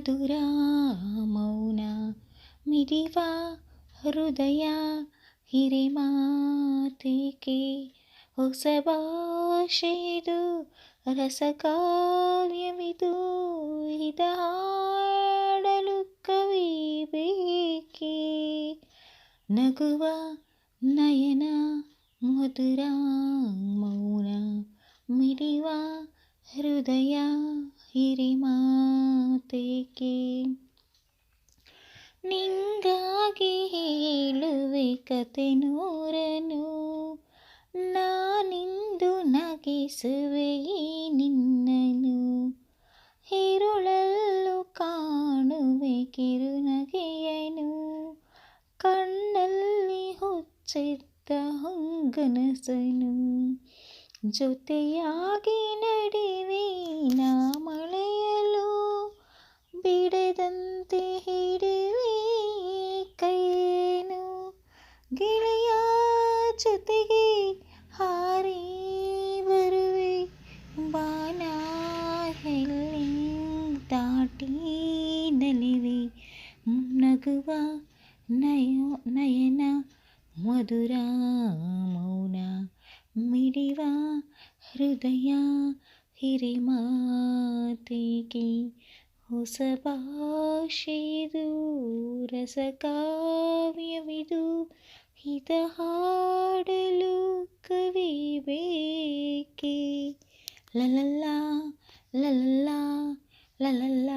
ಮಧುರ ಮೌನ ಮಿಡಿವ ಹೃದಯ ಹಿರಿಮಾತಿಕೆ ಹೊಸ ಭಾಷೆಯಿದು ರಸಕಾವ್ಯವಿದು ಇದ ಹಾಡಲು ಕವಿ ಬೇಕೆ ನಗುವ ನಯನ ಮಧುರ ಮೌನ ಮಿಡಿವ ಹೃದಯ ಹಿರಿಮಾತೇಕೆ ನಿಂಗಾಗಿ ಹೇಳುವೆ ಕತೆ ನೂರನು ನಾನಿಂದು ನಗಿಸುವೆ ಈ ನಿನ್ನನು ಹಿರುಳಲ್ಲೂ ಕಾಣುವೆ ಕಿರುನಗೆಯನು ಕಣ್ಣಲ್ಲಿ ಹುಚ್ಚಿದ್ದ ಹೊಂಗನಸನು ಜೊತೆಯಾಗಿ ನಡಿವೆ ನಾ ಮಳೆಯಲು ಬಿಡದಂತೆ ಹಿಡಿವೆ ಕೈನು ಗೆಳೆಯ ಜೊತೆಗೆ ಹಾರಿ ಬರುವೆ ಬಾನ ಎಲ್ಲಿ ದಾಟಿ ನಲಿವೆ ನಗುವ ನಯನ ಮಧುರ ಮೌನ ಮಿಡಿವ ಹೃದಯ ಹಿರಿಮಾತಿಗೆ ಹೊಸ ಭಾಷೆಯಿದು ರಸಕಾವ್ಯವಿದು ಹಿತ ಹಾಡಲು ಕವಿ ಬೇಕೆ ಲಲಲ್ಲ ಲಲಲ್ಲ ಲಲಲ್ಲ